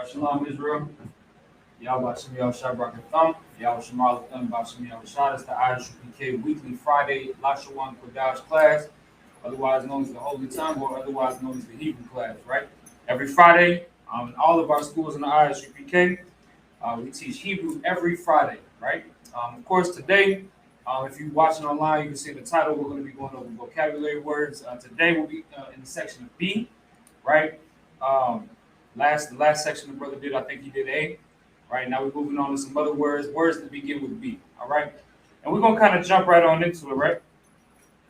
Shalom Israel. Yahweh Shem Yahweh Shai Barak Thumb. Yahweh Shemal Thumb Bashem Yahweh Shai. It's the ISUPK weekly Friday Lashawan Kodash class, otherwise known as the Holy Tongue or otherwise known as the Hebrew class, right? Every Friday, in all of our schools in the ISUPK, we teach Hebrew every Friday, right? Of course, today, if you're watching online, you can see the title. We're going to be going over vocabulary words. Today, we'll be in the section of B, right? The last section the brother did, I think he did A. Right now we're moving on to some other words that begin with B. All right, and we're gonna kind of jump right on into it, right?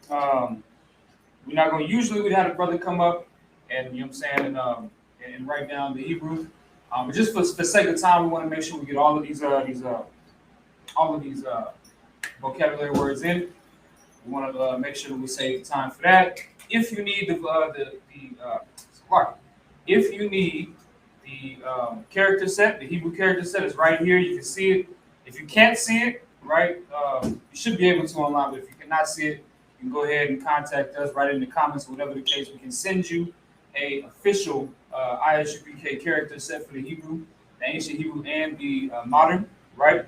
We're not gonna usually we'd have a brother come up and you know what I'm saying and write down the Hebrew. But just for the sake of time, we want to make sure we get all of these vocabulary words in. We want to make sure that we save time for that. If you need if you need the character set, the Hebrew character set is right here. You can see it. If you can't see it, right, you should be able to online. But if you cannot see it, you can go ahead and contact us. Write it in the comments, whatever the case. We can send you a official ISUPK character set for the Hebrew, the ancient Hebrew, and the modern, right?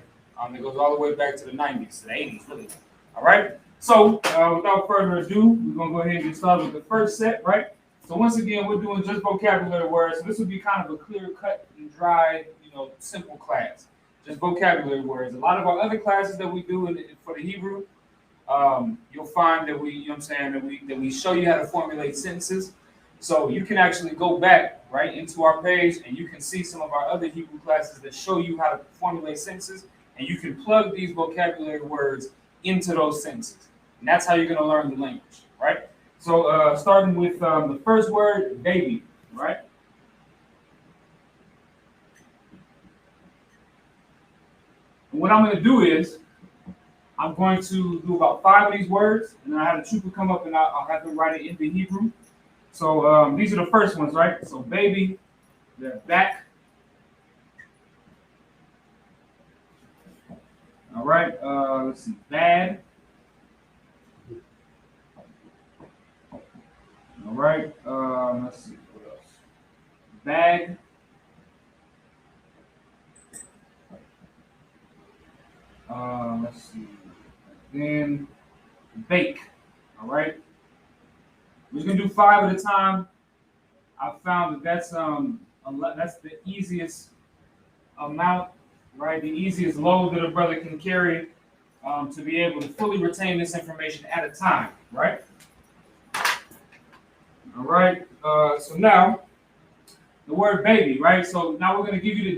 It goes all the way back to the 90s, to the 80s, really. All right. So without further ado, we're gonna go ahead and get started with the first set, right? So once again, we're doing just vocabulary words. So this would be kind of a clear cut and dry, simple class. Just vocabulary words. A lot of our other classes that we do for the Hebrew, you'll find that that we show you how to formulate sentences. So you can actually go back right into our page and you can see some of our other Hebrew classes that show you how to formulate sentences, and you can plug these vocabulary words into those sentences. And that's how you're going to learn the language, right? So starting with the first word, baby, right? And what I'm going to do is I'm going to do about 5 of these words, and then I have a trooper come up and I'll have them write it into Hebrew. So these are the first ones, right? So baby, the back. All right, let's see, bad. All right, let's see, what else? Bag. Let's see, then bake. All right, we're just gonna do 5 at a time. I found that that's the easiest amount, right? The easiest load that a brother can carry to be able to fully retain this information at a time, right? All right. So now the word baby, right? So now we're going to give you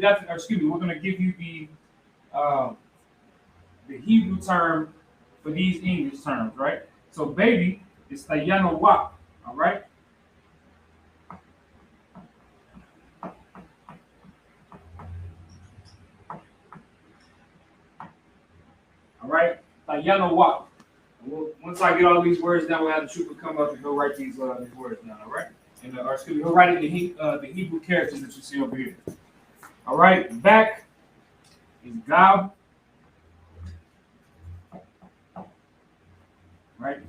we're going to give you the Hebrew term for these English terms, right? So baby is tayano wa, all right? All right, tayano wa. Once I get all these words down, we'll have the trooper come up and he'll write these words down, all right? And he'll write in the Hebrew characters that you see over here. All right, back is gab. Right,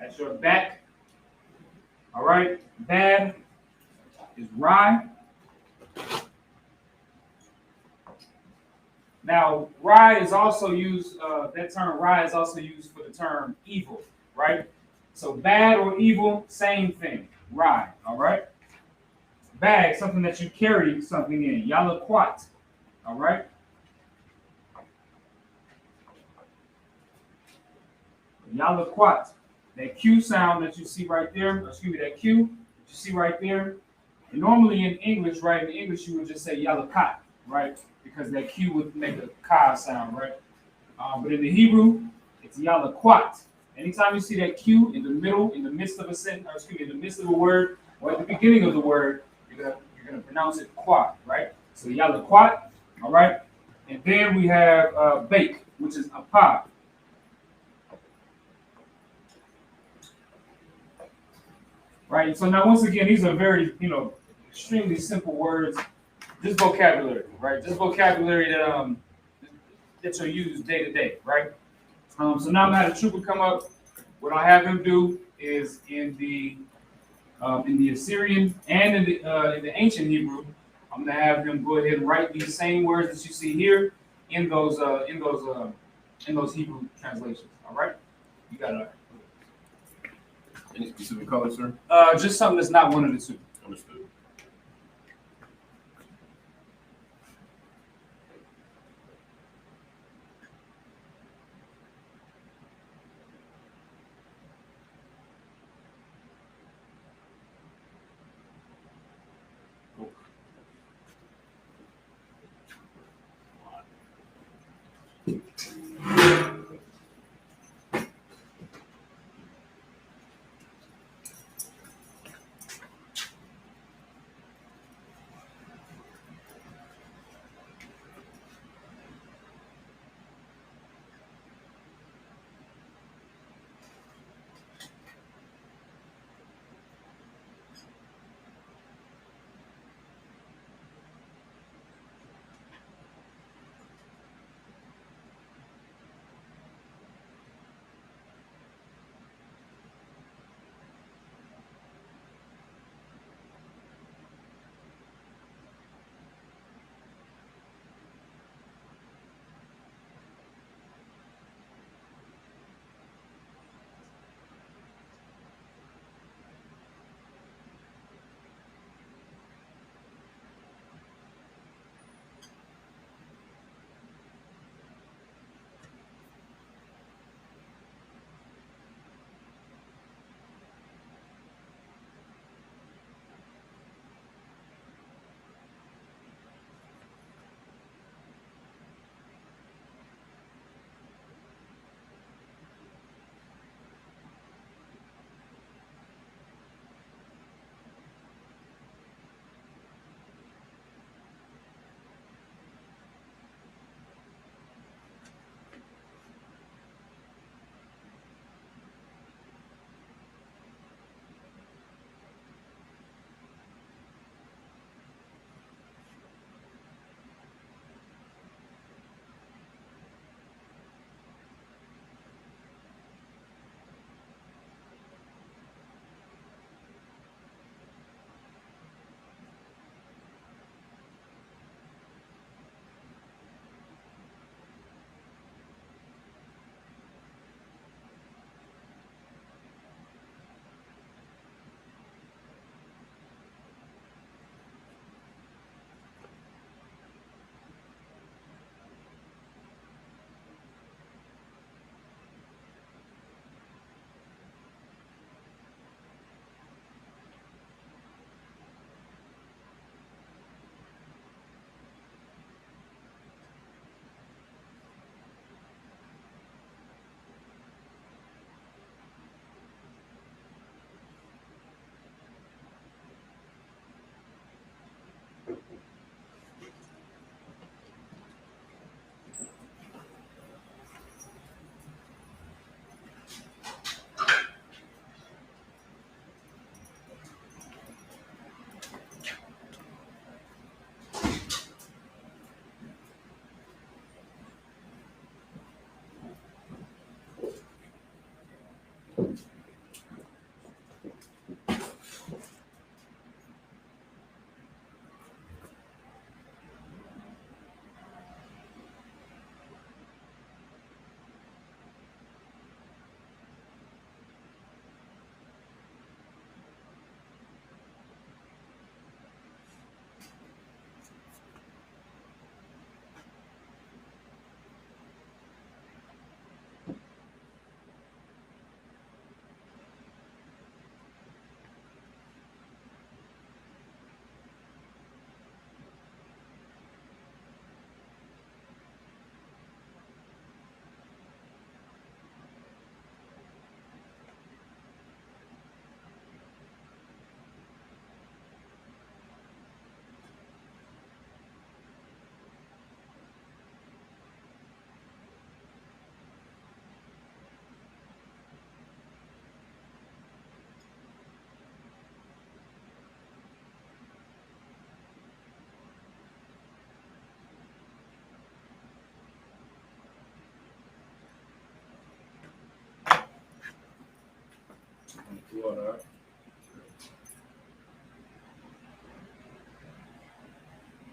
that's your back. All right, bad is rye. Now, rye is also used, that term rye is also used for the term evil, right? So bad or evil, same thing, rye, all right? Bag, something that you carry something in, yalaquat, all right? Yalaquat, that Q sound that you see right there, that Q that you see right there. And normally in English, right, in English you would just say yalakat, right? Because that Q would make a ka sound, right? But in the Hebrew, it's yalaquat. Anytime you see that Q in the middle, in the midst of a sentence, in the midst of a word, or at the beginning of the word, you're gonna pronounce it quat, right? So yalaquat, all right? And then we have bake, which is apah. Right. So now, once again, these are very, extremely simple words, just vocabulary, right? Just vocabulary that you'll use day to day, right? So now I'm gonna have a trooper come up. What I'll have him do is in the Assyrian and in the ancient Hebrew, I'm gonna have him go ahead and write these same words that you see here in those Hebrew translations. All right, you got it. Any specific color, sir? Just something that's not one of the two. Understood.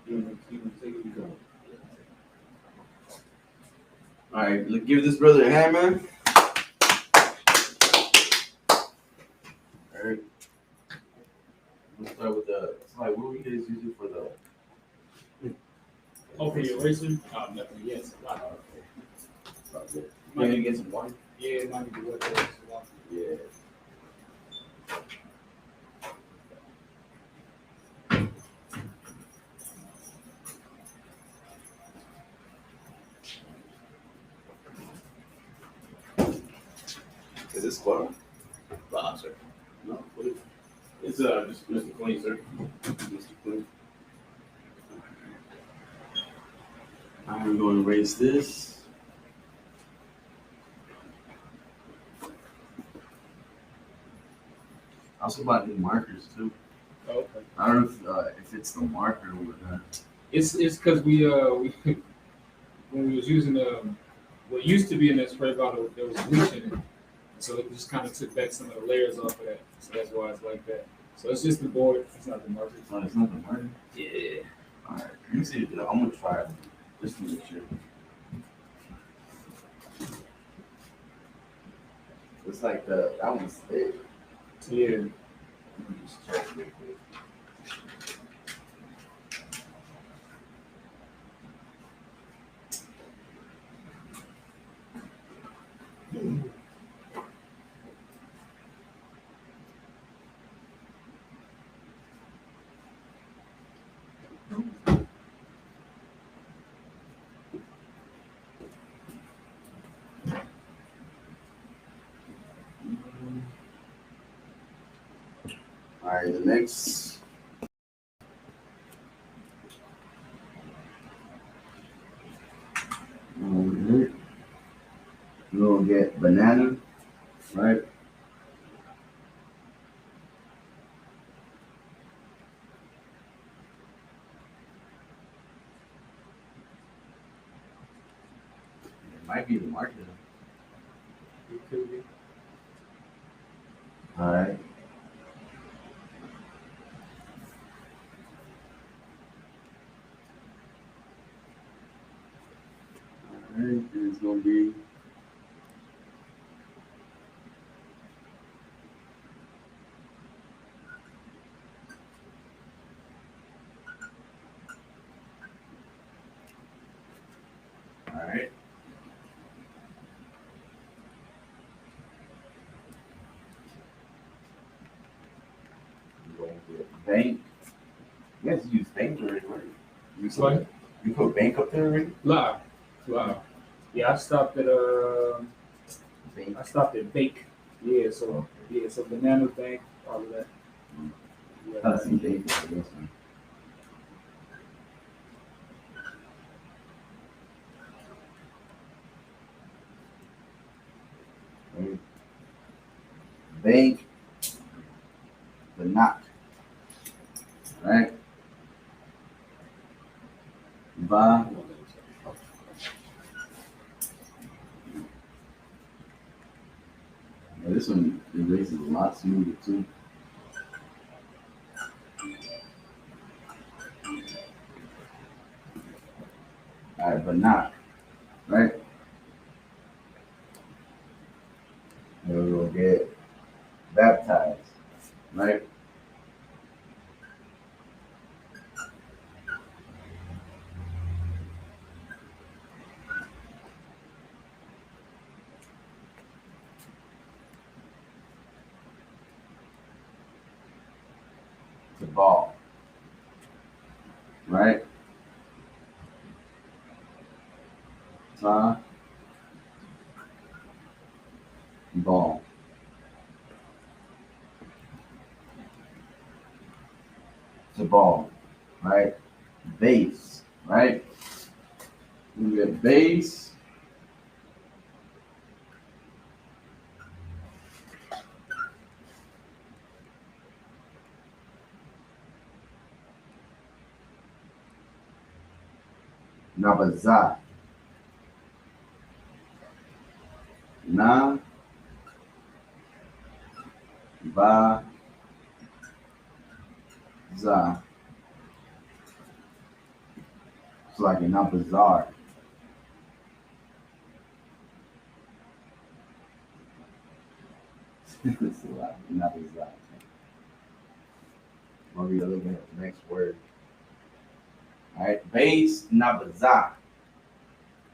All right, let's give this brother a hand, man. All right. Let's start with the slide. What were you guys using for the? Oh, for your eraser? Nothing. Yes, a lot. Might need to get some water. Yeah, it might need to work there. Yeah. Is this square? Sir. No. What is it? It's just Mr. Clean, sir. Mr. Clean. I'm going to erase this. I also bought new markers too. Okay. I don't know if it's the marker or not. It's because we when we was using what used to be in that spray bottle, there was bleach in it, so it just kind of took back some of the layers off of that. So that's why it's like that. So it's just the board. It's not the marker. Oh, it's not the marker. Yeah. All right. Let me see. I'm gonna try it just to make sure. It's like that one's thick. Yeah. Let me just check real quick. All right, the next. We'll get banana, right? It might be the marker. It could be. All right. All right, and it's gonna be. All right. We're going with bank. You guys use bank already, right? What? You put bank up there already? Live. Yeah, I stopped at Bank. I stopped at bake. Yeah, so so banana bank, all of that. Yeah. I see bank for this one. Right. Bank. The knock. Right. Va. Yeah, this one erases a lot smoother too. All right, but not right. Then we'll get baptized, right? To ball, right? Ta, ball. To ball, right? Base, right? We get base. Nabaza. Na, ba, za. It's like not bizarre. It's like not bizarre. I'll read a little bit of the next word. All right, base, not bizarre.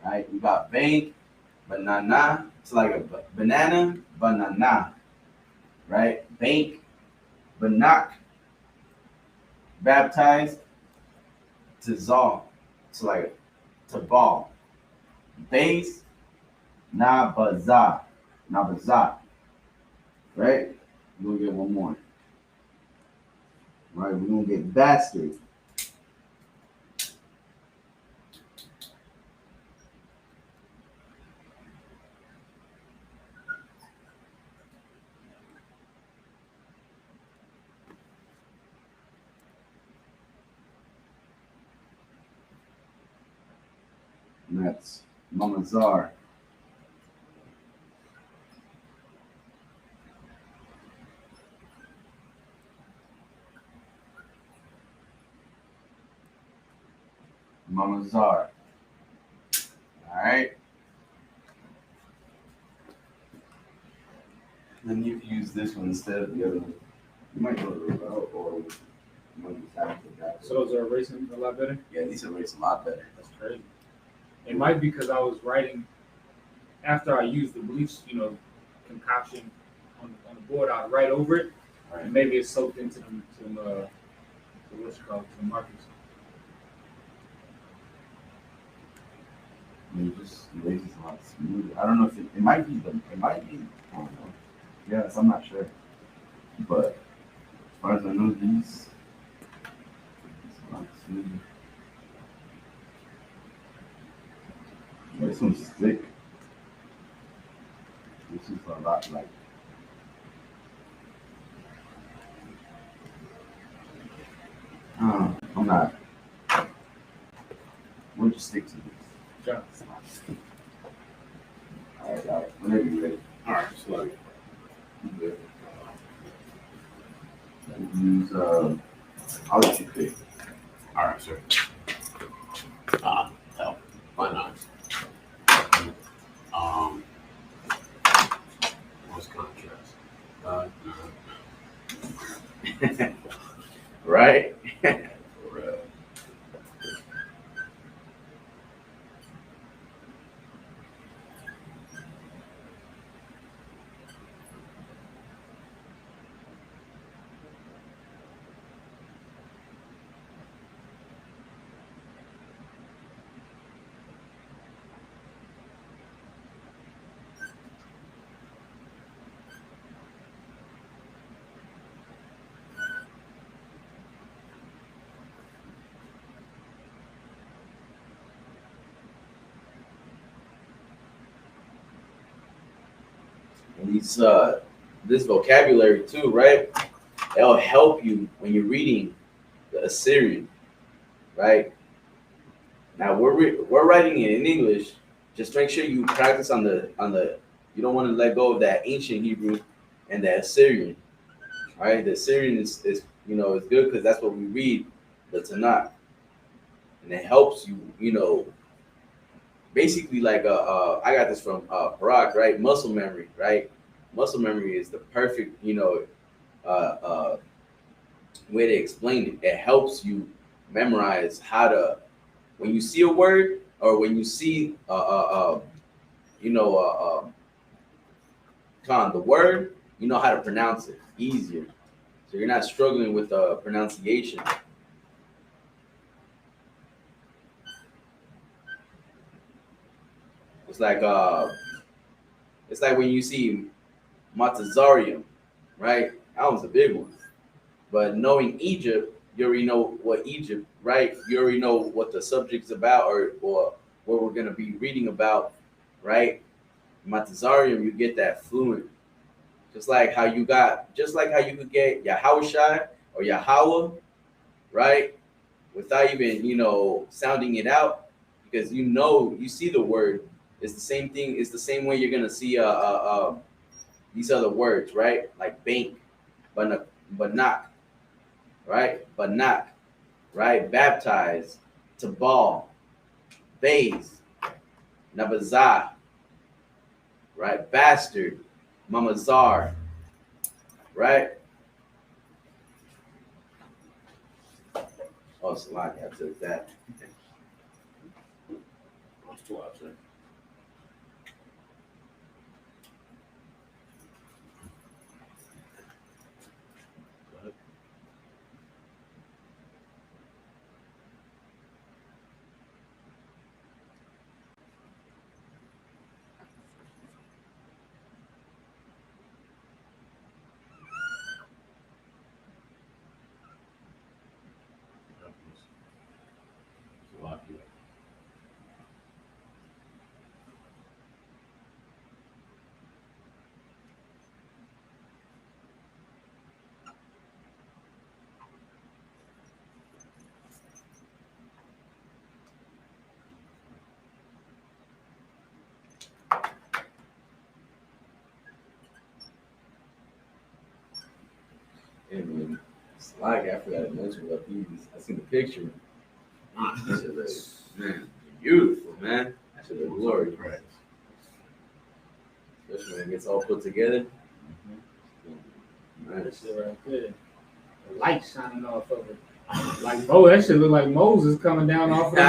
All right, we got bank, banana. It's like a banana, banana. Right, bank, banak, baptized, tizal. It's like to ball. Base, na baza. Na baza. Right? We're gonna get one more. Right, we're gonna get bastard. And that's Mamazar. Mamazar. Alright. Then you can use this one instead of the other one. You might go to the route or you might just have to back. So those are erasing a lot better. Yeah, these erase a lot better. That's crazy. It might be because I was writing after I used the bleach, concoction on the board. I'd write over it, Right. and maybe it's soaked into them to what's it called, to the markers. It just erases a lot smoother. I don't know if it might be I don't know. Yes, I'm not sure. But as far as I know, these it's a lot smoother. This one's thick. This is a lot like. I'm not. We'll just stick to this. Yeah. All right. Whenever you're ready. All right, so like, Good. Use I'll let you pick. all right, sir. Hell, why not? What's contrast? Right? And these this vocabulary too, right? It'll help you when you're reading the Assyrian, right? Now we're writing it in English. Just make sure you practice on the. You don't want to let go of that ancient Hebrew and the Assyrian, right? The Assyrian is is good because that's what we read the Tanakh, and it helps you, basically like I got this from Barak, right? Muscle memory, right? Muscle memory is the perfect, way to explain it. It helps you memorize how to when you see a word or when you see the word, you know how to pronounce it easier. So you're not struggling with pronunciation. It's like when you see Matazarium, right? That was a big one. But knowing Egypt, you already know what Egypt, right? You already know what the subject's about or what we're gonna be reading about, right? Matazarium, you get that fluent. Just like how you could get Yahushai or Yahweh, right? Without even, sounding it out, because you see the word. It's the same thing. It's the same way you're gonna see these other words, right? Like bank, banak, right? Banak, right? Baptize, to ball, Bays, Nabazah, right? Bastard, Mamazar, right? Oh, Salami, I took that. That's 2 out, sir. Go ahead. Slovakia. And Salami, I forgot to mention what these. I seen the picture. That shit looks, man, beautiful, man. That shit look glorious. Right. Especially when it gets all put together. That Nice. shit right there. The light shining off of it. Like, oh, that shit look like Moses coming down off of the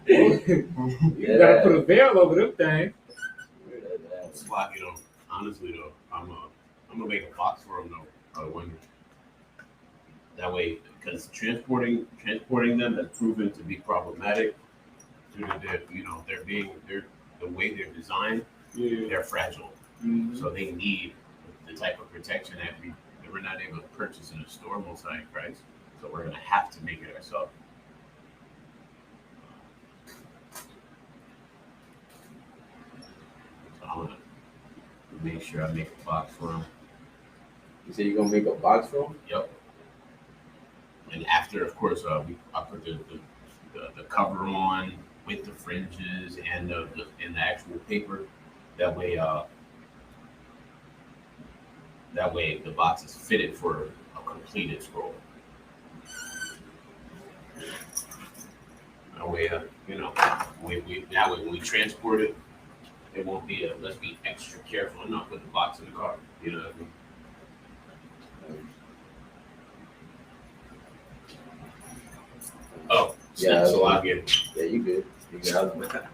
mountain. You gotta put a veil over them things. Slovakia, though. Honestly, though, I'm gonna make a box for them, though. When that way, because transporting them has proven to be problematic due to their, the way they're designed. Yeah. They're fragile, Mhm. so they need the type of protection that we're not able to purchase in a store most high price. So we're gonna have to make it ourselves. So I'm gonna make sure I make a box for them. You say you're gonna make a box for them? Yep. And after, of course, I put the cover on with the fringes and the actual paper. That way the box is fitted for a completed scroll. That way, that way when we transport it, it won't be let's be extra careful and not put the box in the car. You know what I mean? Oh, Yeah, so I get Yeah, you good. You got it.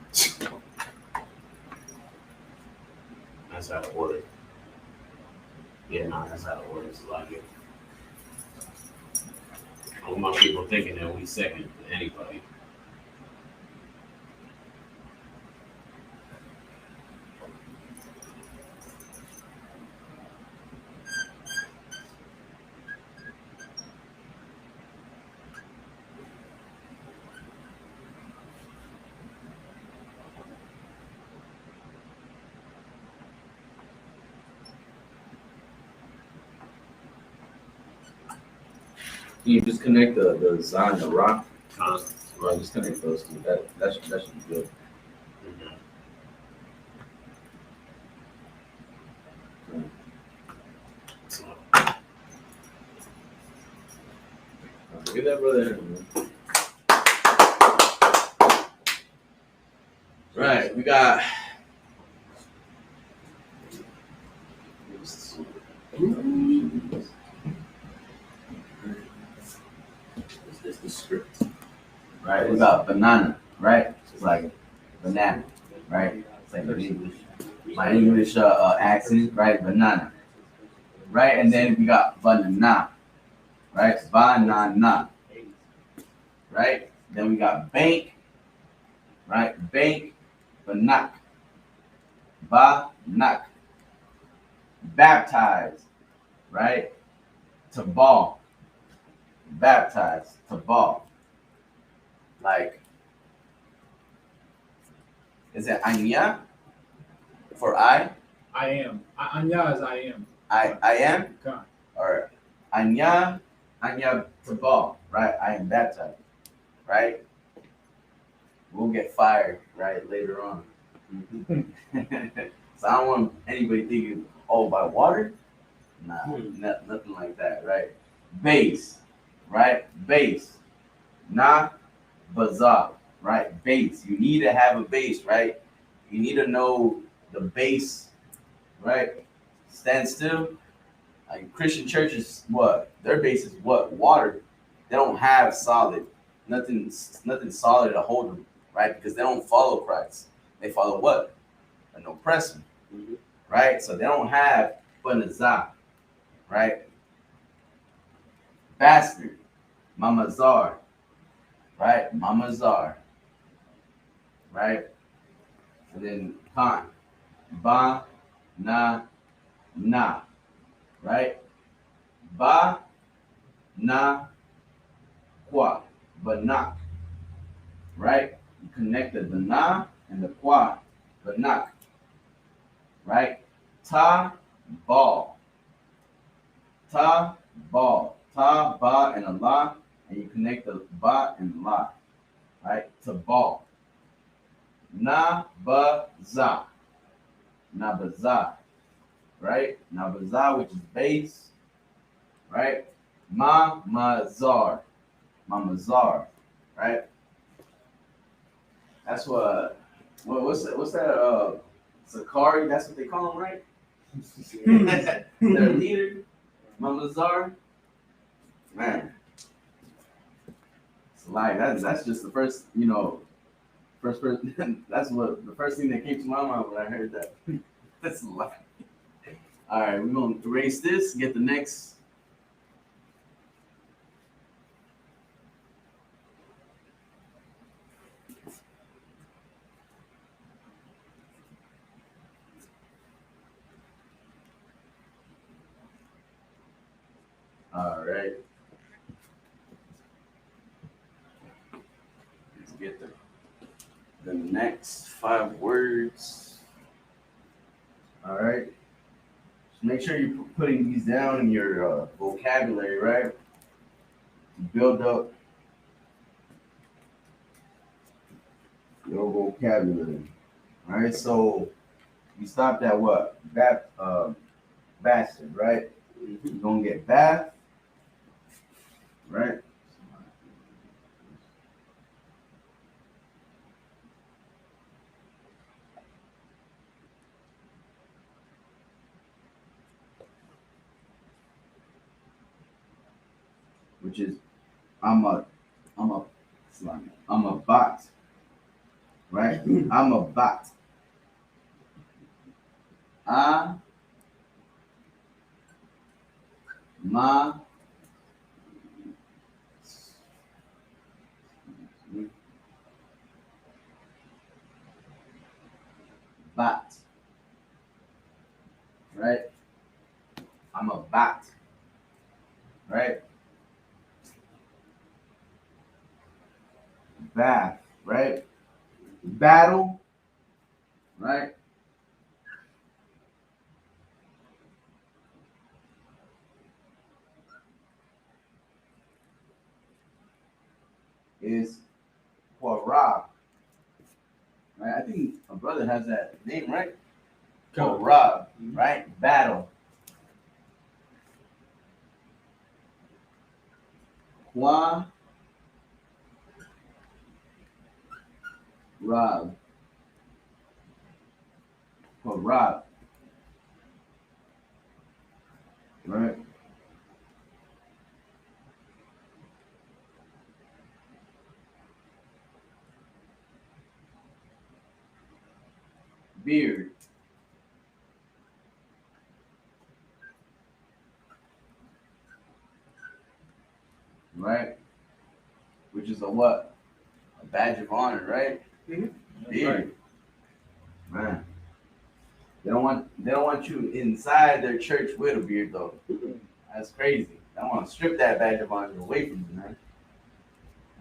that's out of order. Yeah, no, that's out of order. So I get. I don't want people thinking that we second to anybody. You just connect the Zah and the rock. Constant, Right, just connect those two. That should be good. So, Get that brother. Right, we got. This the script. Right, we got banana. Right, it's like banana. Right, it's like in English. My English accent. Right, banana. Right, and then we got banana. Right, banana. Right, then we got bank. Right, bank, banak. Banak. Baptize. Right, to ball. Baptize, to ball. Like, is it anya for I? I am. Anya is I am. I am? God. Or anya to ball, right? I am baptized, right? We'll get fired, right, later on. So I don't want anybody thinking, oh, by water? Nah, nothing like that, right? Base, right? Base. Nah, bazaar, right? Base. You need to have a base, right? You need to know the base, right? Stand still. Like Christian churches, what their base is what water. They don't have solid, nothing solid to hold them, right? Because they don't follow Christ. They follow what? An oppressor, right? So they don't have Banazah, right? Bastard, Mama Zar, right? Mama Zar, right? And then Khan, Ba, Na, right? Ba, Na, Kwa, Banak, right? You connect the Na and the Kwa, Banak, right? Ta, Ball, Ta, Ball, Ta, Ba, and a La, and you connect the Ba and La, right? To Ball. Na, Ba, Za, Na, Ba, Za, right? Na, Ba, Za, which is base, right? Mazar, Mamazar, right? That's what's that? Sakari, that's what they call him, right? Their leader, Mamazar. Man, it's like that's just the first, first person. That's what the first thing that came to my mind when I heard that. That's a lie. All right, we're gonna erase this. Get the next. All right. Let's get the next 5 words. All right. Just make sure you're putting these down in your vocabulary, right? To build up your vocabulary. All right. So you stopped at what? Bastard, right? You're gonna get bath, right? Which is I'm a I'm a bot, right? I'm a bot. I my bot, right? I'm a bot, right? Bath, right? Battle, right? Is Quara, right? I think my brother has that name, right? Quara, right? Battle. Qua Rob. Quara, right? Beard, right? Which is a what? A badge of honor, right? Beard, man. They don't want you inside their church with a beard though. That's crazy. I want to strip that badge of honor away from you, man.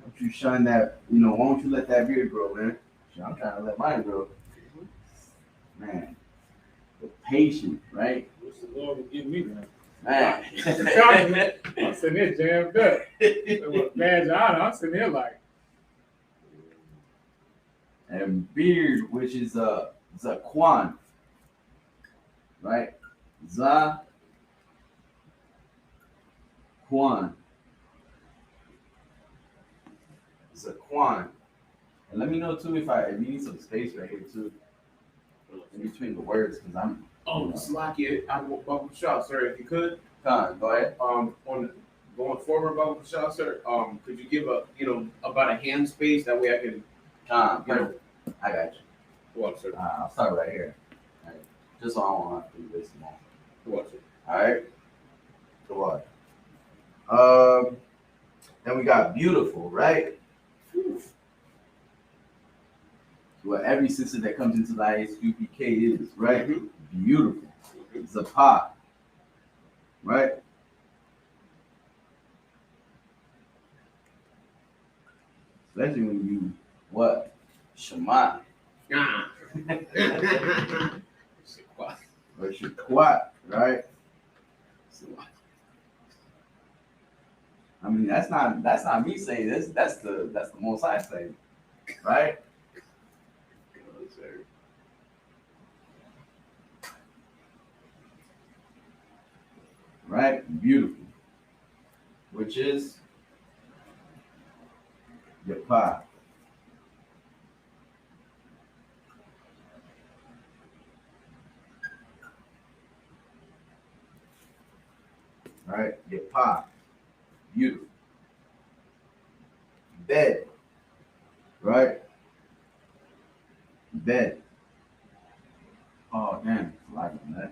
Don't you shun that? Why don't you let that beard grow, man? Shit, I'm trying to let mine grow, man. The patient, right? What's the Lord will give me, man? Man. I'm sitting there jammed up. Badge of honor, I'm sitting there like. And beard, which is Zaquan, right? Zaquan, Zaquan, And let me know too if you need some space right here too, in between the words, because I'm. Oh, Slocky, I will bubble shot, sir. If you could, Go ahead. on going forward, bubble shot, sir. Could you give about a hand space that way I can, Perfect. I got you. what, sir? I'll start right here. All right. Just so I don't have to do this small. What, sir? All right. Go on. Then we got beautiful, right? What every sister that comes into the ISUPK is, right? Beautiful. It's a pot, right? Especially when you what? Shema Ah. or Shaquat, right? I mean, that's not me saying this. That's the Most High saying, right? Right? Beautiful. Which is your pie. Right? Your pie. Beautiful. Bed. Right? Bed. Oh damn, like that.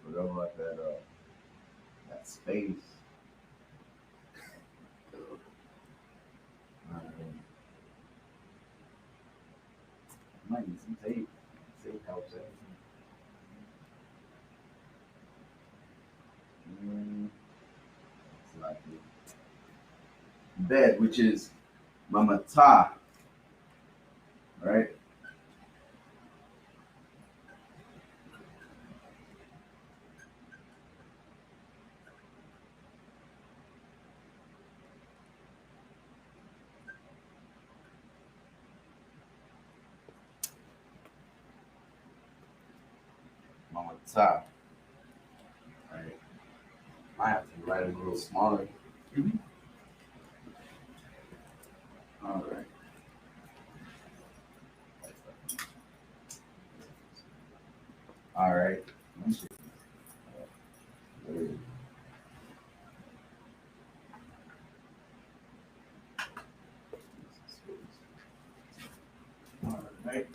Whatever like that space. Might need some tape. Tape helps everything. It's like bed, which is mamata, right? Mamata, right? I have to write it a little smaller. All right. All right. All right.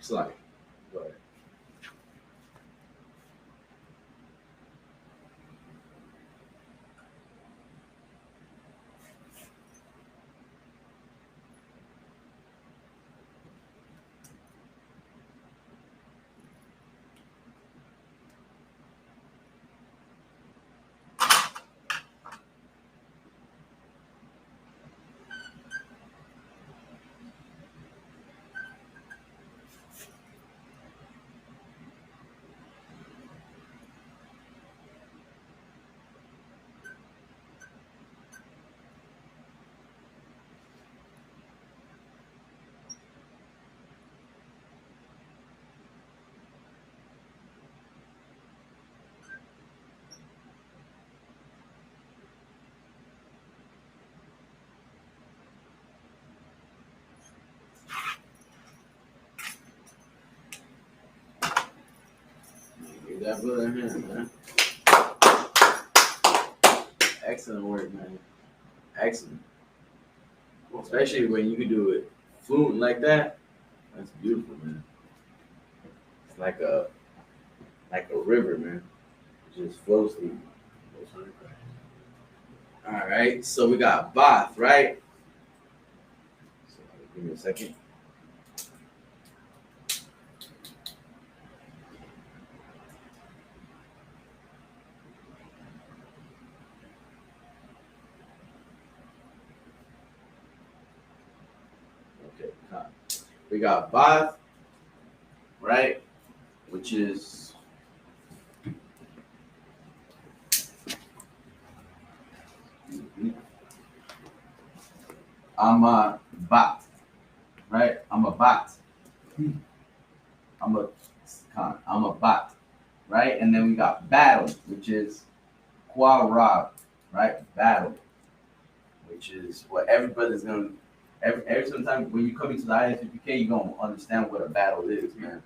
It's like, go ahead. Give that brother a hand, man. Excellent work, man. Excellent. Especially when you can do it fluent like that. That's beautiful, man. It's like a river, man. It just flows through. All right, so we got Bath, right? So give me a second. Okay, we got Bath, right? Which is I'm a bot, right? I'm a bot. I'm a bot, right? And then we got battle, which is qua, right? Battle, which is what everybody's gonna every time when you come into the ISUPK, you're gonna understand what a battle is, man.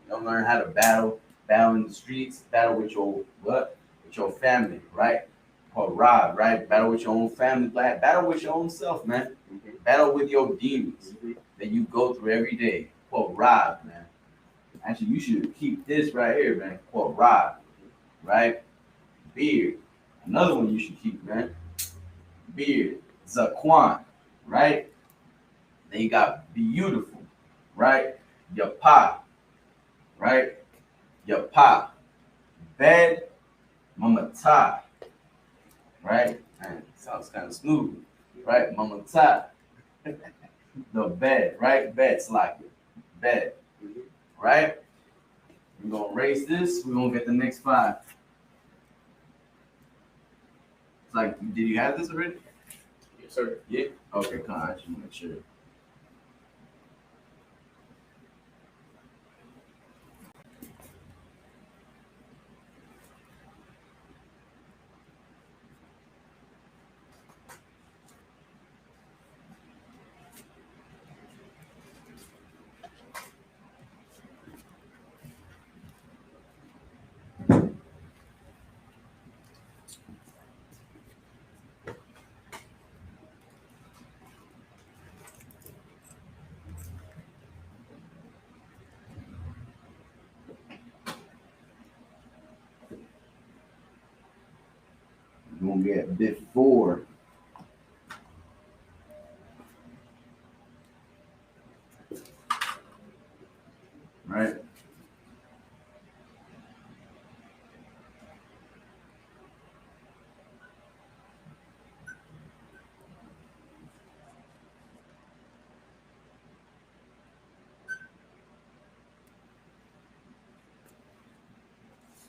You're gonna learn how to battle in the streets, battle with your what? With your family, right? Called Rob, right? Battle with your own family, battle with your own self, man. Battle with your demons that you go through every day. Quote Rob, man. Actually, you should keep this right here, man. Quote Rob, right? Beard. Another one you should keep, man. Beard. Zaquan, right? Then you got beautiful, right? Your pop, right? Your pop. Bed, mama ta, right? Man, sounds kind of smooth, right? Mama ta. The bed, right? Bed slacker. Bed. Right? We're gonna erase this, we're gonna get the next 5. It's like, did you have this already? Yes, sir. Yeah? Okay, come on, I just wanna make sure. We're gonna get bit 4. Right?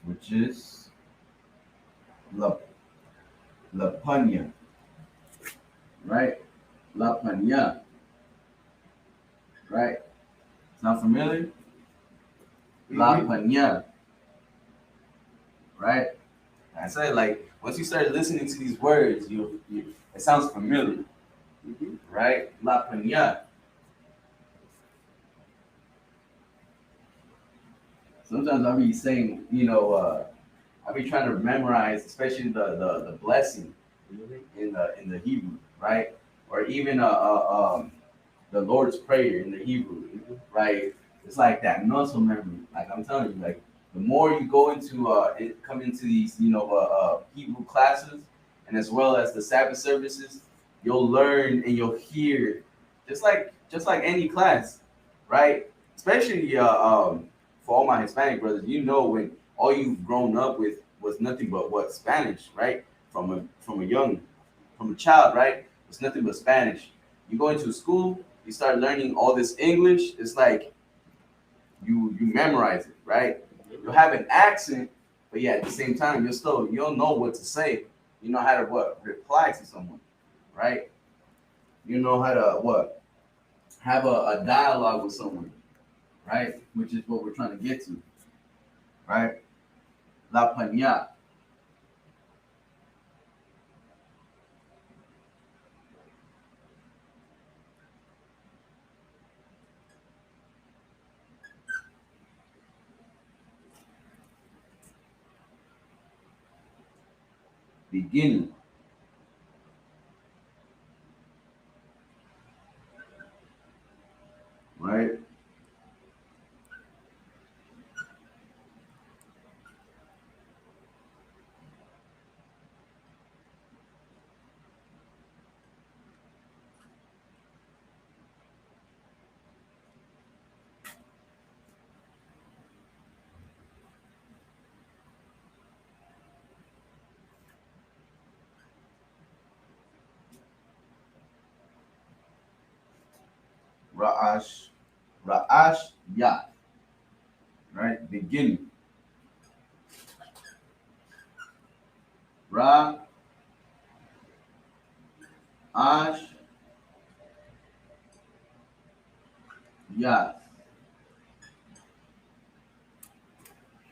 Which is La Panya. Right? La Panya. Right? Sound familiar? La Panya. Right? I said, like, once you start listening to these words, it sounds familiar. Right? La Panya. Sometimes I'll be saying, I'll be trying to memorize, especially the blessing in the Hebrew, right? Or even the Lord's Prayer in the Hebrew, right? it's like that muscle memory. Like I'm telling you, like the more you go into come into these, Hebrew classes, and as well as the Sabbath services, you'll learn and you'll hear, just like any class, right? Especially for all my Hispanic brothers, when all you've grown up with was nothing but what Spanish, right? From a child, right? It's nothing but Spanish. You go into school, you start learning all this English. It's like you memorize it, right? You'll have an accent, but yeah, at the same time, you'll know what to say. You know how to reply to someone, right? You know how to have a dialogue with someone, right? Which is what we're trying to get to, right? La paña, beginning, right? Ra'ash, Ra'ash Yat, right? Beginning. Ra'ash Yat,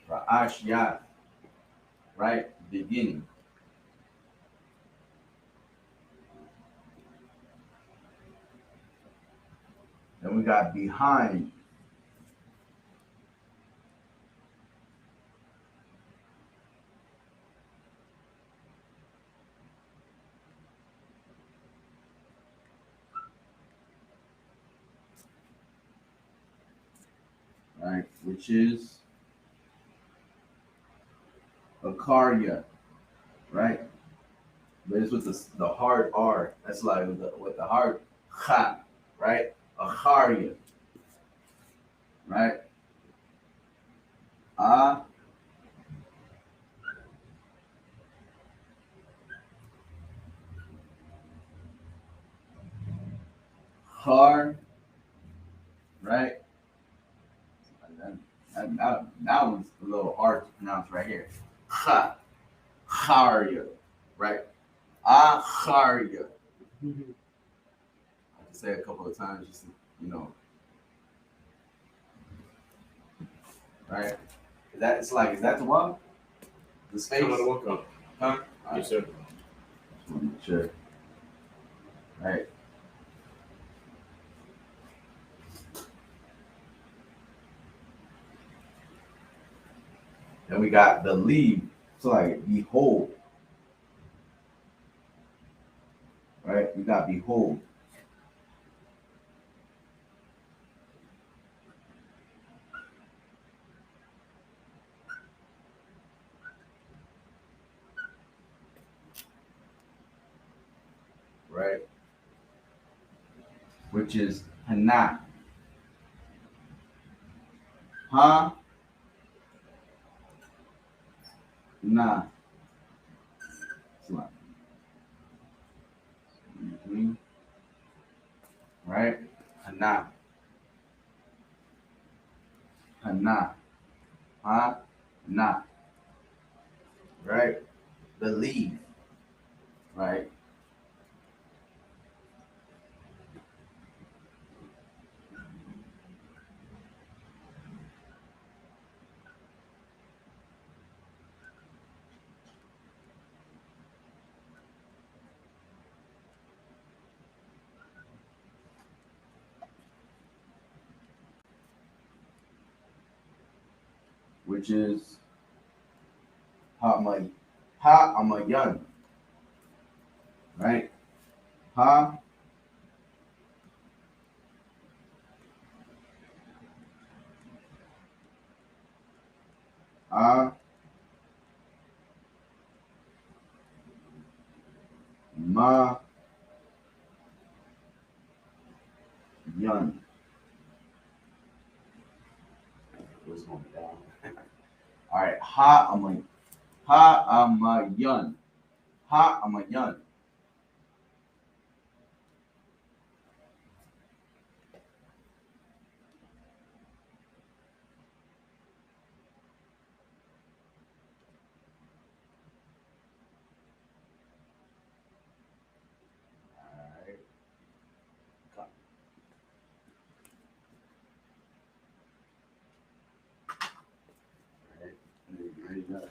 Ra'ash Yat, right? Beginning. Then we got behind, right? Which is Akarya, right? But it's with the hard R. That's like with the hard ha, right? Akarya, right? Ah, har, right? That one's a little hard to pronounce right here. Ha, harya, right? Acharya. I have to say it a couple of times just to, you know, right? Is that the one? The space? Come on, walk up. Huh? Yes, sir. Just want to make sure. Right. Then we got the leave. So like behold. Right? We got behold. Right? Which is hana. Ha, na. Mhm. Right? Hana. Hana. Ha, na. Right? Believe. Right? Which is Amayan, right? Ha ma yun. What's going down? All right, ha amayan. Ha amayan. All right. Come. All right. Ready now.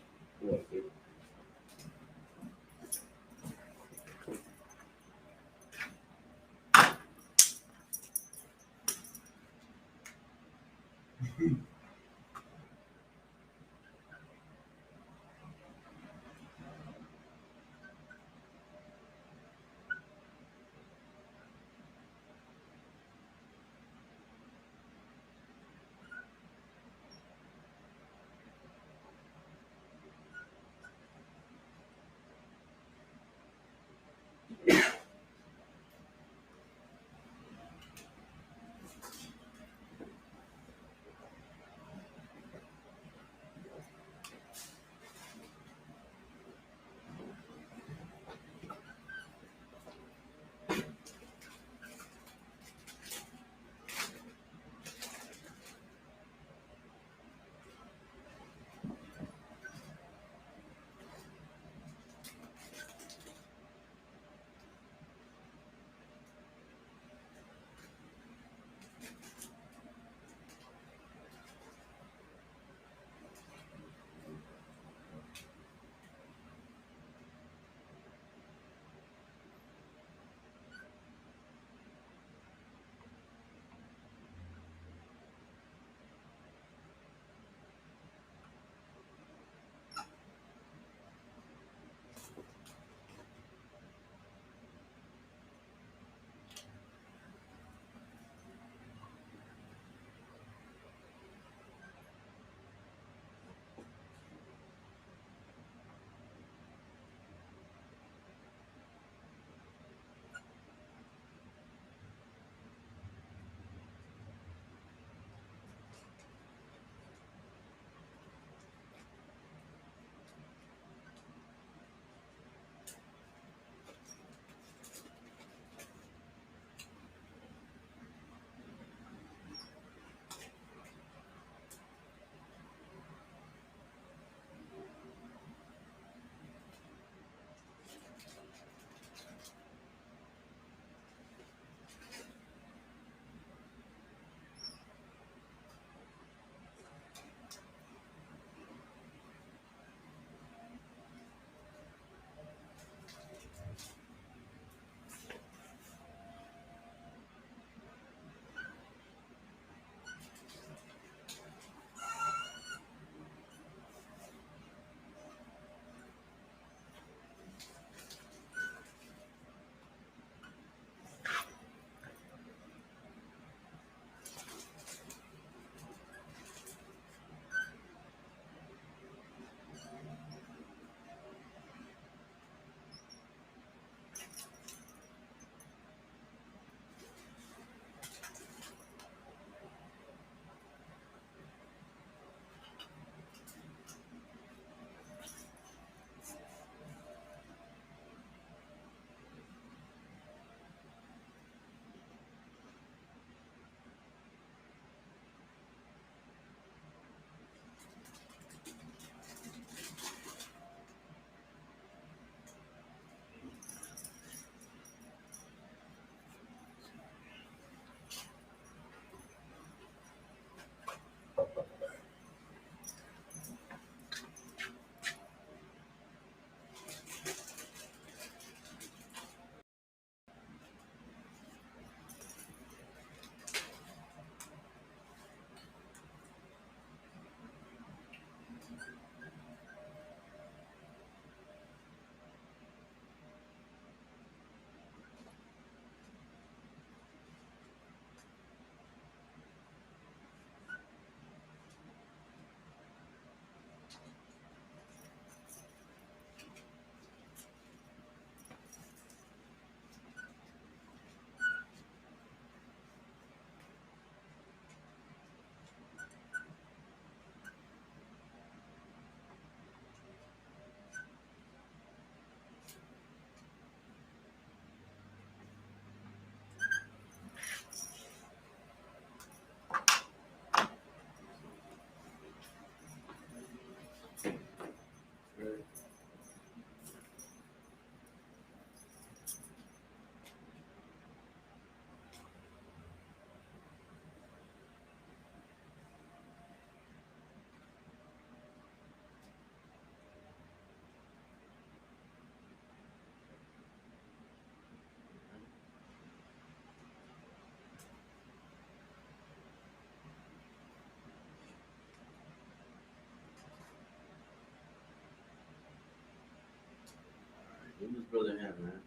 Give this brother a hand, man.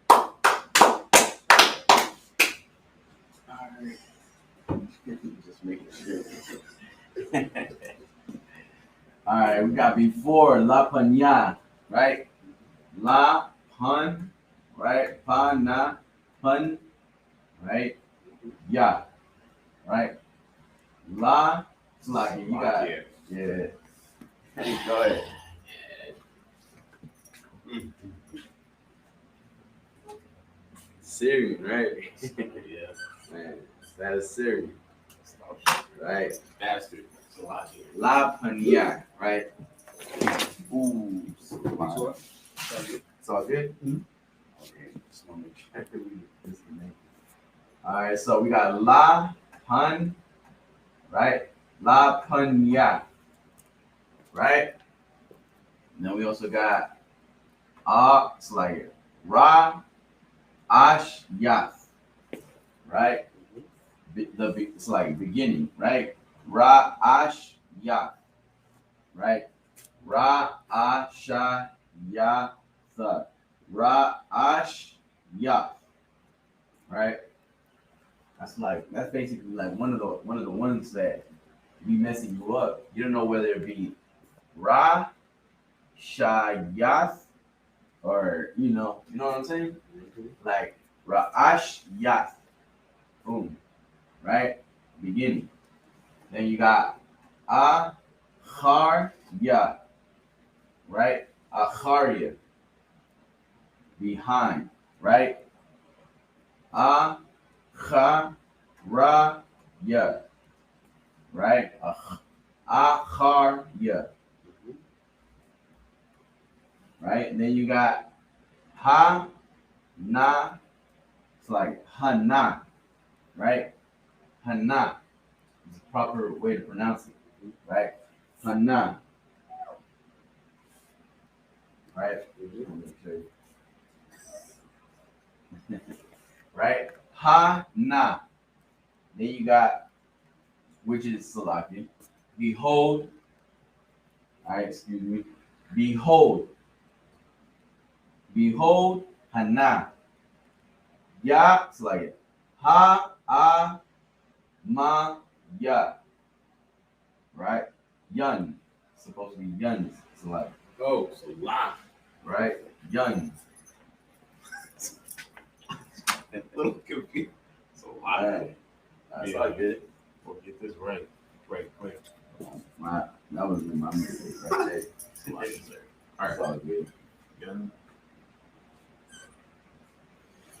Alright. Just making sure. Alright, we got before La Panya, right? La Pun, right? Pana, Pun, right? Ya, right? La Slaki, you got it. Yeah. Go ahead. Syrian, right? Yeah. Man, that is Syrian, right? Bastard. Slovakia. La Panya, right? Ooh, Which one? it's all good? Mhm. Okay, just want to make sure we disconnect. All right, so we got La Pan, right? La Panya, right? And then we also got it's like Ra Ash Yath, right? It's like beginning, right? Ra Ash Yath, right? Ra Asha Yath, Ra Ash Yath, right? That's basically like one of the ones that be messing you up. You don't know whether it be Ra Shayath or you know what I'm saying? Like Ra'ash Yath. Boom. Right? Beginning. Then you got Achar Yath. Right? Acharya. Behind. Right? Acharya. Right? Acharya. Right? And then you got Ha Na. It's like Hana. Right? Hana is the proper way to pronounce it. Right? Hana. Right? Right? Ha-na. Then you got, which is Salafi. Behold. Alright, excuse me. Behold. Behold. Hana. Ya. It's like ha-a-ma-ya. Right? Yun. It's supposed to be yuns. It's like, Oh, so lot. right? Yuns. A little confused. So lot. Right. That's all good. We'll get this right. Right, quick. That was my mistake right there. Slovakia, sir. All right. That's all good. Gun.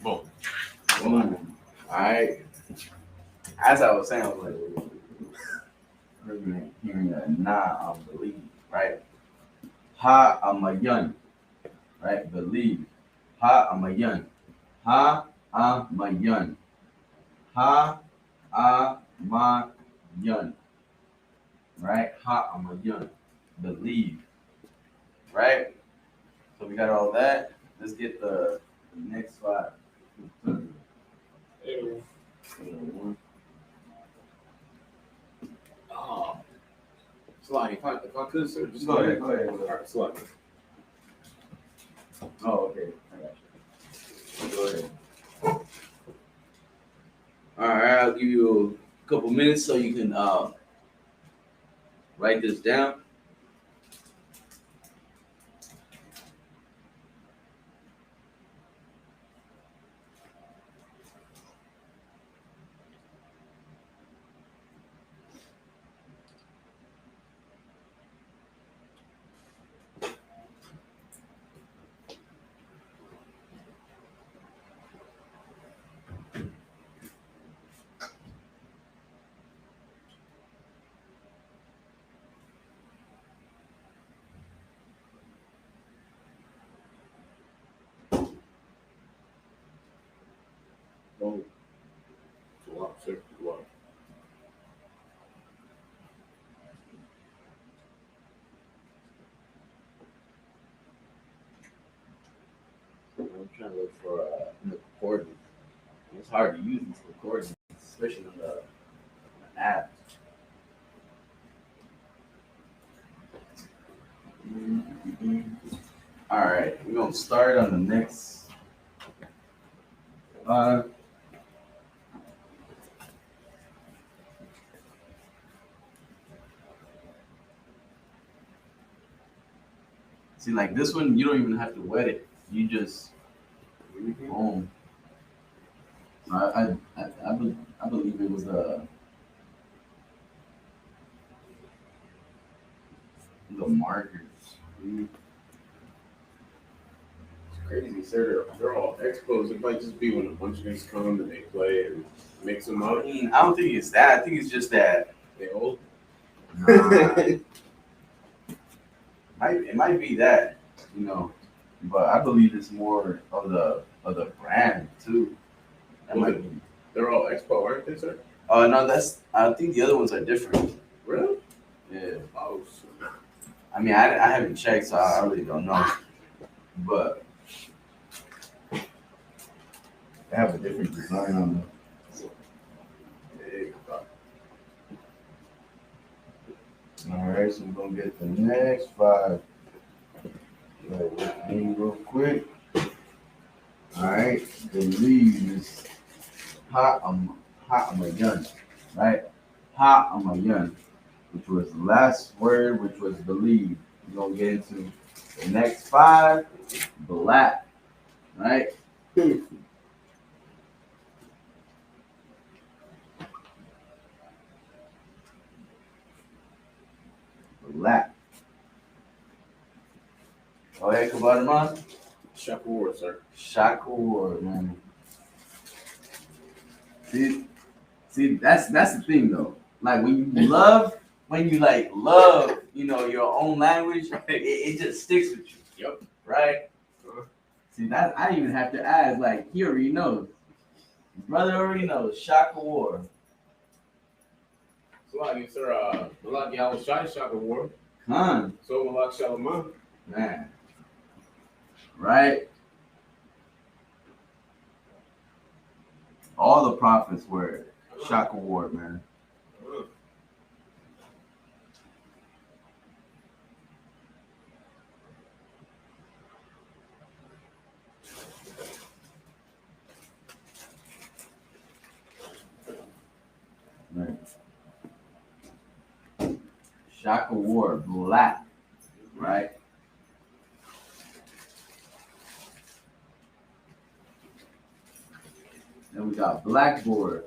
Boom. Boom. All right. As I was saying, I was like, hearing a nah, I believe, right? Ha, I'm a yun, right? Believe. Ha, I'm a yun. Ha, I'm a yun. Ha, I'm a yun. Right? Ha, I'm a yun. Believe. Right? So we got all that. Let's get the next slide. Oh. Slovakia, if I could, sir, just Go ahead. All right, Slovakia. Oh, okay. I got you. Go ahead. All right, I'll give you a couple minutes so you can write this down. Boom. It's a lot, sir. It's a lot. I'm trying to look for the coordinates. It's hard to use these coordinates, especially on the app. All right, we're gonna start on the next. Uh, See, like this one, you don't even have to wet it. You just boom. I believe it was the markers. It's crazy, sir. They're all expos. It might just be when a bunch of niggas come and they play and mix them I up. mean, I don't think it's that. I think it's just that. They old. It might be that, you know, but I believe it's more of the brand too. That Was might it? be. They're all expo, aren't they, sir? No, I think the other ones are different. Really? Yeah. Oh, shit. I mean, I haven't checked, so I really don't know. But they have a different design on them. Hey, All right, so we're gonna get the next 5. Wait, with me real quick. All right, believe is hot on my gun, right? Hot on my gun, which was the last word, which was believe. We're gonna get into the next 5, black, right? Black. Go ahead, Kabadama. Shop War, sir. Shaka War, man. See, that's the thing though. Like when you like love, you know, your own language, it just sticks with you. Yep. Right? See, that I didn't even have to ask. Like he already knows. Brother already knows. Shaka War. So, like, sir, Malak Yahweh Shai Shop War. Khan, So, Malak Shalaman. man. Right? All the prophets were Shaka War, man. Right. Shaka War, black, right? Then we got blackboard.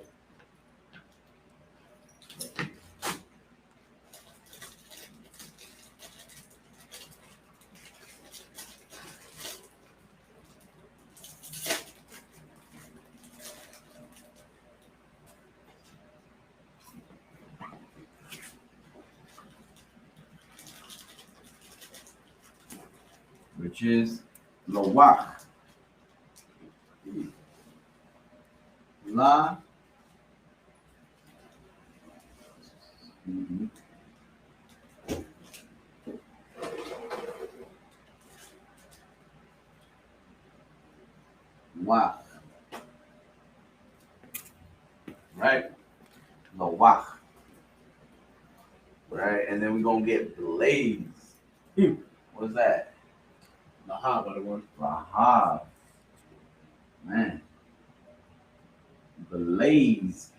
Which is Lawak. La. Wak. Right? Lawak. Right? And then we're going to get Blaze. What's that? Laha, by the one. Lahab. Man. Blaze.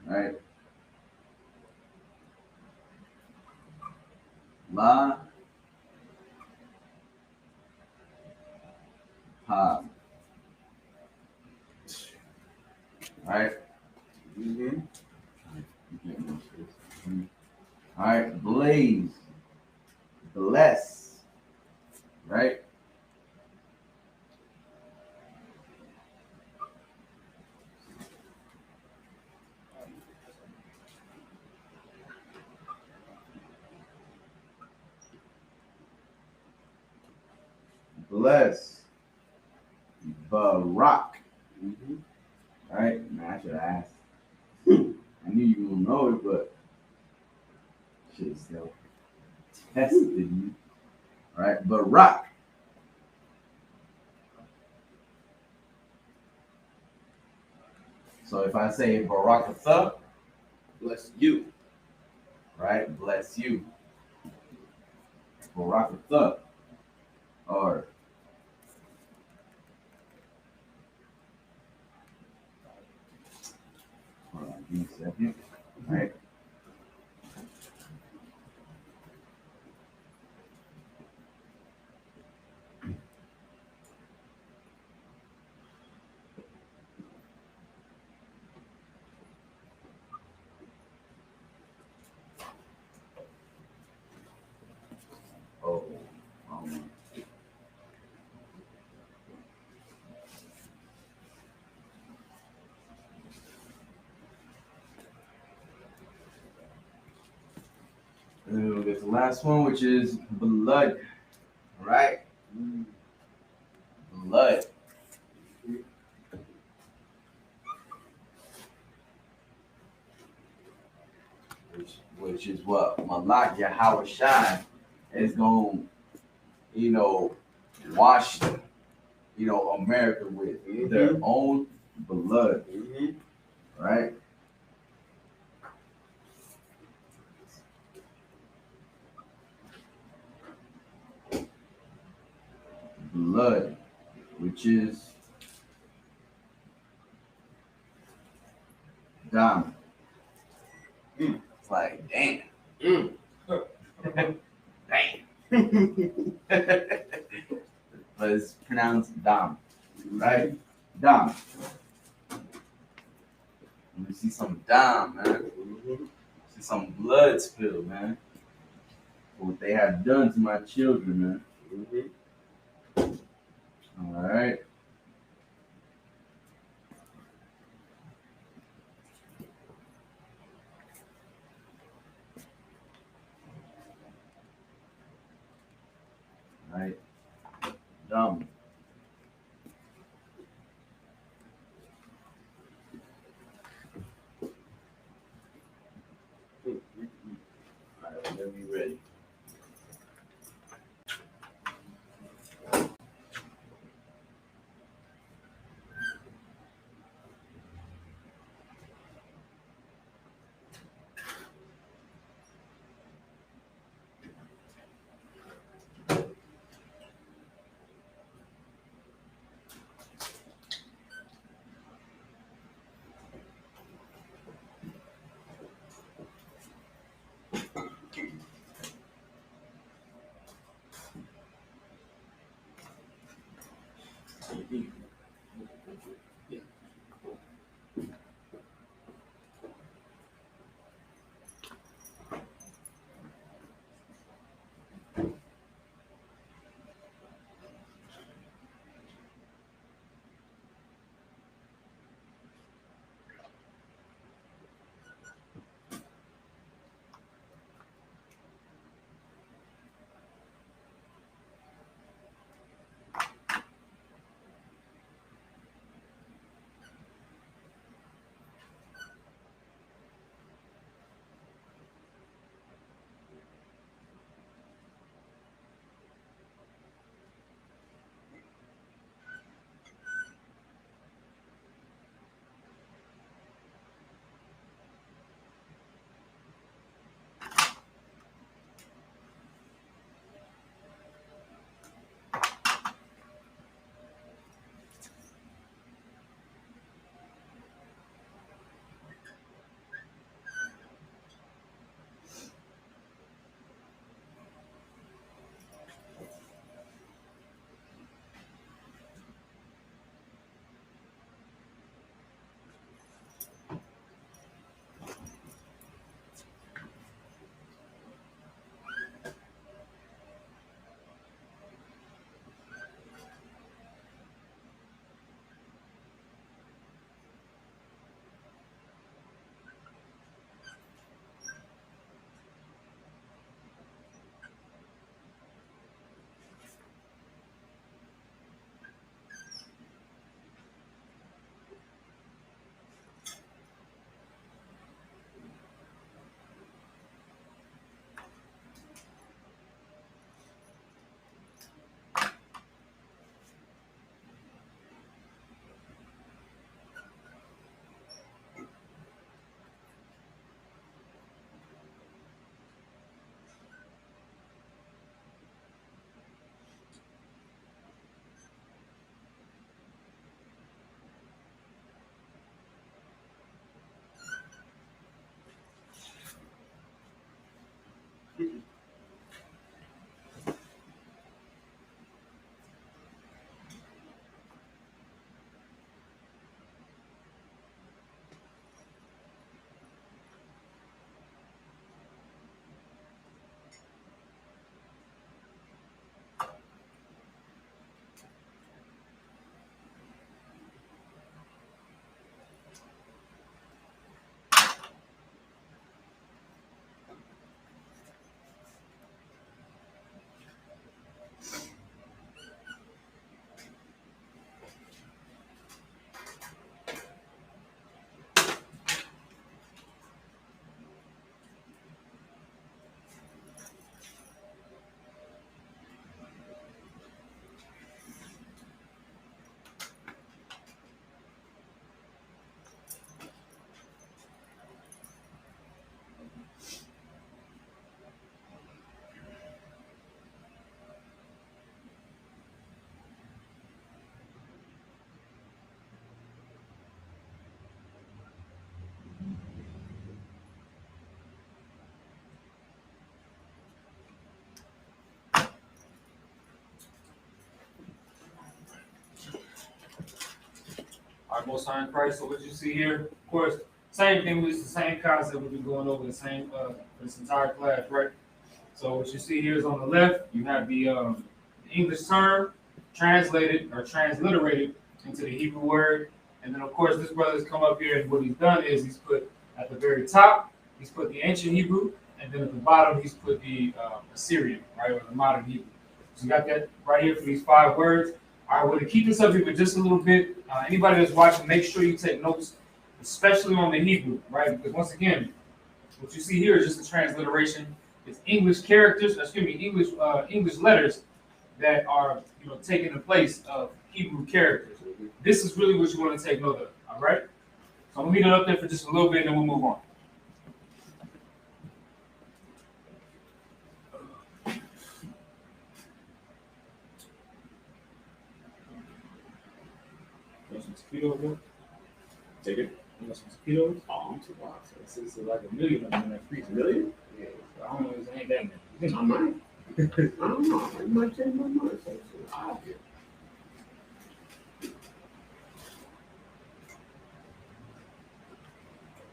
Right? La. Ha. Right? Mm-hmm. All right, blaze, bless, right? Bless, Barak, right? Man, I should have asked. I knew you wouldn't know it, but should have still tested you, right? Barak. So if I say Barakatha, Bless you. right? Bless you. Barakatha. Or hold on, give me a second. Right? Oh, um, and then we'll get the last one, which is blood, right? Blood. Which is what Malak Yahweh Shai is going to, wash, America with their own blood, right? Blood, which is Dam. It's like, damn. Damn. But it's pronounced Dam, right? Dam. Let me see some Dam, man. See some blood spill, man. What they have done to my children, man. All right. Right. Dumb. All right, whenever you're ready. our Most High in Christ. So what you see here, of course, same thing. It's the same concept we've been going over the same this entire class, right? So what you see here is on the left, you have the English term translated or transliterated into the Hebrew word. And then, of course, this brother's come up here, and what he's done is he's put at the very top, he's put the ancient Hebrew, and then at the bottom, he's put the Assyrian, right, or the modern Hebrew. So you got that right here for these 5 words. All right, we're going to keep this up here for just a little bit. Anybody that's watching, make sure you take notes, especially on the Hebrew, right? Because once again, what you see here is just a transliteration. It's English characters, English letters that are, taking the place of Hebrew characters. This is really what you want to take note of, all right? So I'm going to leave it up there for just a little bit, and then we'll move on. Got some mosquitoes, bro. Take it. You got some mosquitoes? Oh, I'm too wild. It's like a million of them in that freezer. Million? Yeah. So I don't know if it ain't that many. I might. I don't know. I might change my mind. So I'll get.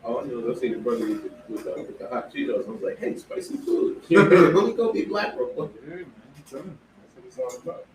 Oh, I know. I seen the brother with the hot Cheetos. I was like, hey, spicy food. Let me go be black, bro. Yeah, man. I'm telling you. That's what it's all about.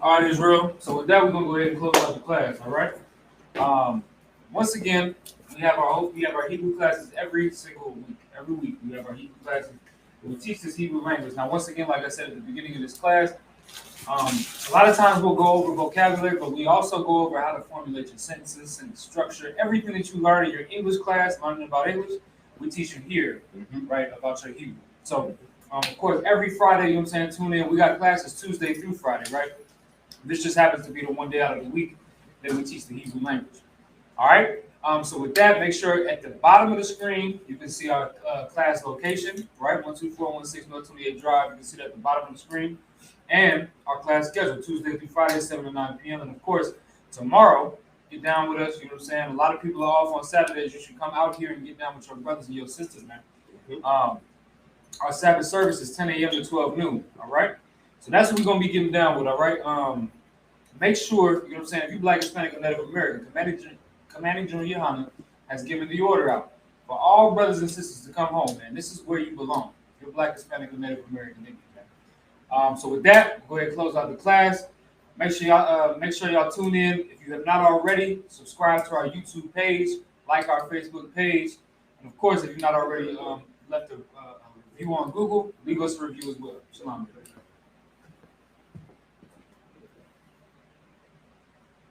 All right, Israel. So with that, we're gonna go ahead and close out the class. All right. Once again, we have our Hebrew classes every single week. Every week we have our Hebrew classes. We teach this Hebrew language. Now, once again, like I said at the beginning of this class, a lot of times we'll go over vocabulary, but we also go over how to formulate your sentences and structure. Everything that you learn in your English class, learning about English, we teach you here, right, about your Hebrew. So, of course, every Friday, you know what I'm saying, tune in. We got classes Tuesday through Friday, right? This just happens to be the one day out of the week that we teach the Hebrew language. All right. So with that, make sure at the bottom of the screen you can see our class location, right? 12416 North 28 Drive. You can see that at the bottom of the screen, and our class schedule Tuesday through Friday, 7 to 9 p.m. And of course, tomorrow, get down with us. You know what I'm saying? A lot of people are off on Saturdays. You should come out here and get down with your brothers and your sisters, man. Our Sabbath service is 10 a.m. to 12 noon. All right. So that's what we're gonna be getting down with. All right. Make sure, you know what I'm saying, if you Black, Hispanic, or Native American, Commanding General Yohana has given the order out for all brothers and sisters to come home, man. This is where you belong. If you're Black, Hispanic, or Native American, so with that, we'll go ahead and close out the class. Make sure y'all tune in. If you have not already, subscribe to our YouTube page, like our Facebook page, and of course, if you're not already left a review on Google, leave us a review as well. Shalom.